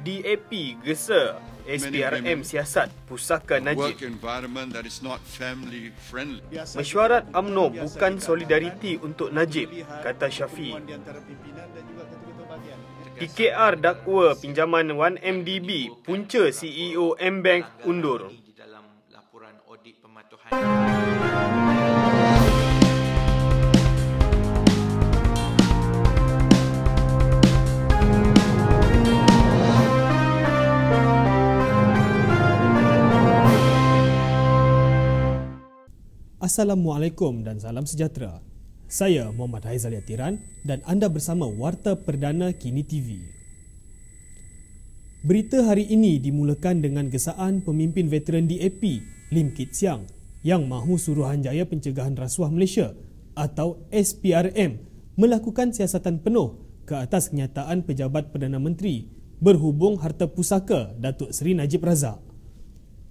DAP gesa SPRM siasat pusaka Najib. Mesyuarat UMNO bukan solidariti untuk Najib, kata Syafiee. PKR dakwa pinjaman 1MDB, punca CEO M-Bank undur. Assalamualaikum dan salam sejahtera. Saya Muhammad Haizal Yatiran dan anda bersama Warta Perdana Kini TV. Berita hari ini dimulakan dengan gesaan pemimpin veteran DAP, Lim Kit Siang, yang mahu Suruhanjaya Pencegahan Rasuah Malaysia atau SPRM melakukan siasatan penuh ke atas kenyataan Pejabat Perdana Menteri berhubung harta pusaka Datuk Seri Najib Razak.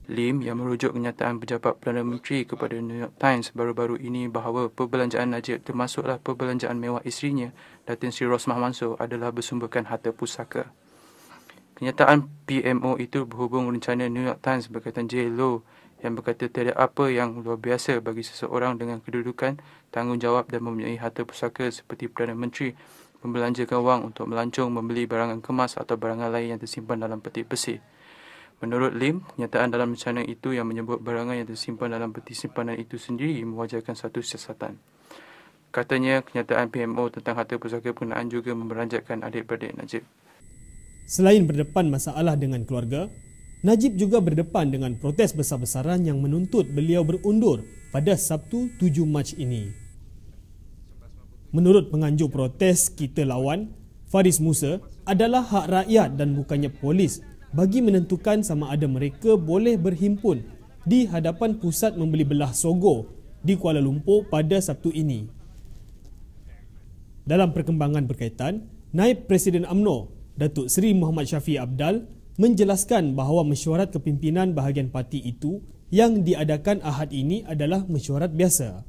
Lim yang merujuk kenyataan Pejabat Perdana Menteri kepada New York Times baru-baru ini bahawa perbelanjaan Najib termasuklah perbelanjaan mewah isterinya, Datin Seri Rosmah Mansor, adalah bersumberkan harta pusaka. Kenyataan PMO itu berhubung rencana New York Times berkaitan J. Low yang berkata tiada apa yang luar biasa bagi seseorang dengan kedudukan, tanggungjawab dan mempunyai harta pusaka seperti Perdana Menteri membelanjakan wang untuk melancong, membeli barangan kemas atau barangan lain yang tersimpan dalam peti besi. Menurut Lim, kenyataan dalam rencana itu yang menyebut barangan yang tersimpan dalam peti simpanan itu sendiri mewajarkan satu siasatan. Katanya, kenyataan PMO tentang harta pusaka berkenaan juga memberanjatkan adik-beradik Najib. Selain berdepan masalah dengan keluarga, Najib juga berdepan dengan protes besar-besaran yang menuntut beliau berundur pada Sabtu 7 Mac ini. Menurut penganjur protes Kita Lawan, Faris Musa, adalah hak rakyat dan bukannya polis bagi menentukan sama ada mereka boleh berhimpun di hadapan pusat membeli belah Sogo di Kuala Lumpur pada Sabtu ini. Dalam perkembangan berkaitan, Naib Presiden UMNO, Datuk Seri Muhammad Syafiee Apdal, menjelaskan bahawa mesyuarat kepimpinan bahagian parti itu yang diadakan Ahad ini adalah mesyuarat biasa.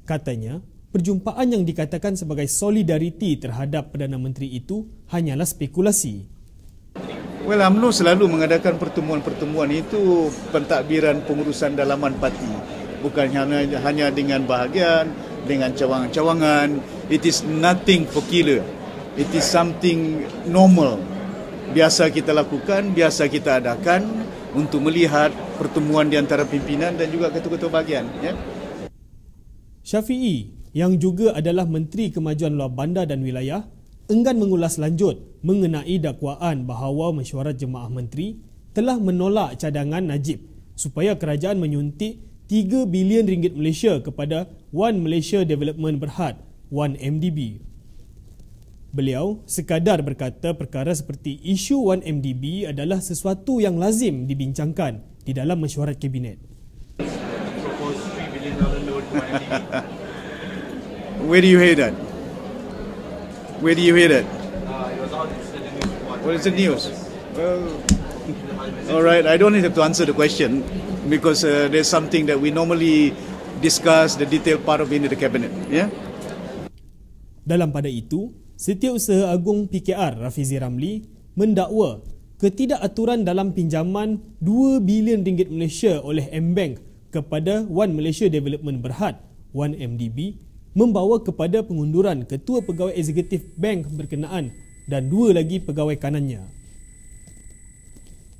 Katanya, perjumpaan yang dikatakan sebagai solidariti terhadap Perdana Menteri itu hanyalah spekulasi. Well, UMNO selalu mengadakan pertemuan-pertemuan itu pentadbiran pengurusan dalaman parti. Bukan hanya dengan bahagian, dengan cawangan-cawangan. It is nothing peculiar. It is something normal. Biasa kita lakukan, biasa kita adakan untuk melihat pertemuan di antara pimpinan dan juga ketua-ketua bahagian. Ya? Syafiee, yang juga adalah Menteri Kemajuan Luar Bandar dan Wilayah, enggan mengulas lanjut mengenai dakwaan bahawa mesyuarat jemaah menteri telah menolak cadangan Najib supaya kerajaan menyuntik 3 bilion ringgit Malaysia kepada One Malaysia Development Berhad, 1MDB. Beliau sekadar berkata perkara seperti isu 1MDB adalah sesuatu yang lazim dibincangkan di dalam mesyuarat kabinet. Where do you hear that? Where do you hear that? What is the news? Well, all right, I don't have to answer the question because there's something that we normally discuss the detailed part of in the cabinet. Yeah. Dalam pada itu, Setiausaha Agung PKR Rafizi Ramli mendakwa ketidakaturan dalam pinjaman 2 bilion ringgit Malaysia oleh M-Bank kepada One Malaysia Development Berhad, 1MDB, membawa kepada pengunduran Ketua Pegawai Eksekutif Bank berkenaan dan 2 lagi pegawai kanannya.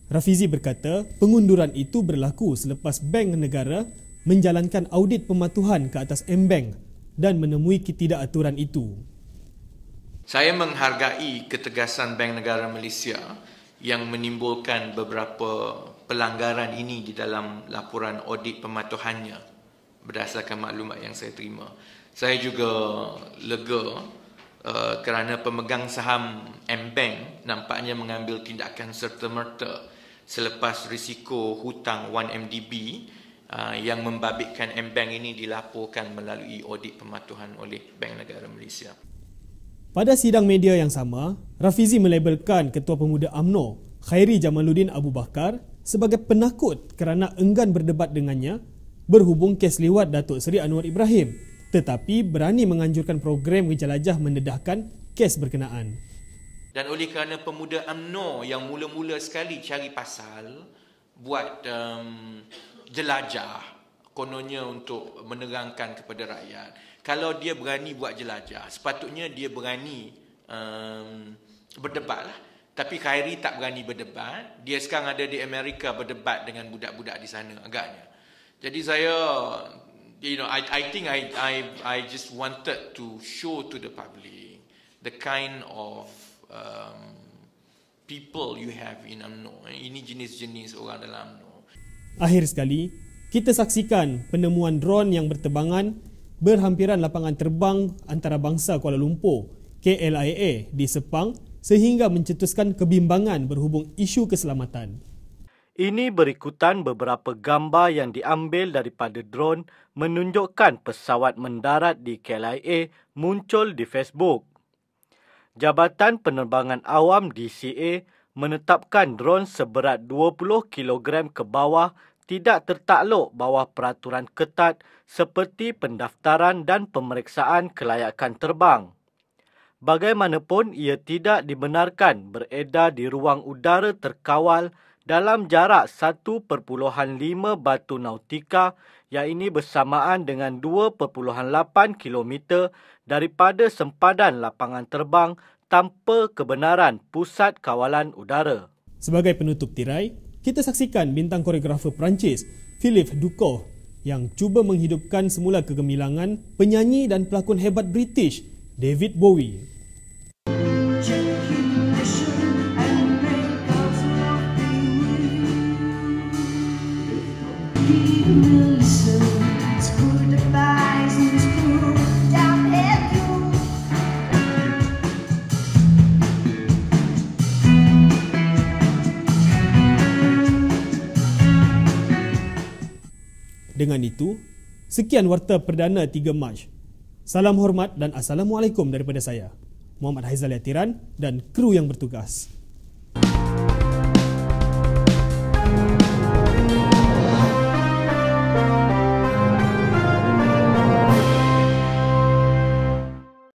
Rafizi berkata pengunduran itu berlaku selepas Bank Negara menjalankan audit pematuhan ke atas M-Bank dan menemui ketidakaturan itu. Saya menghargai ketegasan Bank Negara Malaysia yang menimbulkan beberapa pelanggaran ini di dalam laporan audit pematuhannya berdasarkan maklumat yang saya terima. Saya juga lega kerana pemegang saham M-Bank nampaknya mengambil tindakan serta-merta selepas risiko hutang 1MDB yang membabitkan M-Bank ini dilaporkan melalui audit pematuhan oleh Bank Negara Malaysia. Pada sidang media yang sama, Rafizi melabelkan Ketua Pemuda UMNO, Khairi Jamaluddin Abu Bakar, sebagai penakut kerana enggan berdebat dengannya berhubung kes liwat Datuk Seri Anwar Ibrahim, tetapi berani menganjurkan program Gejalajah mendedahkan kes berkenaan. Dan oleh kerana pemuda UMNO yang mula-mula sekali cari pasal buat jelajah, kononnya untuk menerangkan kepada rakyat, kalau dia berani buat jelajah, sepatutnya dia berani berdebat lah. Tapi Khairi tak berani berdebat. Dia sekarang ada di Amerika berdebat dengan budak-budak di sana agaknya. Jadi saya, I think I just wanted to show to the public the kind of people you have in UMNO. Ini jenis-jenis orang dalam UMNO. Akhir sekali, kita saksikan penemuan drone yang berterbangan berhampiran lapangan terbang antarabangsa Kuala Lumpur, KLIA di Sepang, sehingga mencetuskan kebimbangan berhubung isu keselamatan. Ini berikutan beberapa gambar yang diambil daripada drone menunjukkan pesawat mendarat di KLIA muncul di Facebook. Jabatan Penerbangan Awam DCA menetapkan drone seberat 20 kg ke bawah tidak tertakluk bawah peraturan ketat seperti pendaftaran dan pemeriksaan kelayakan terbang. Bagaimanapun, ia tidak dibenarkan beredar di ruang udara terkawal dalam jarak 1.5 batu nautika, iaitu bersamaan dengan 2.8 km daripada sempadan lapangan terbang tanpa kebenaran Pusat Kawalan Udara. Sebagai penutup tirai, kita saksikan bintang koreografer Perancis, Philippe Ducov, yang cuba menghidupkan semula kegemilangan penyanyi dan pelakon hebat British, David Bowie. Dengan itu, sekian Warta Perdana 3 Mac. Salam hormat dan Assalamualaikum daripada saya, Muhammad Haizal Yatiran dan kru yang bertugas.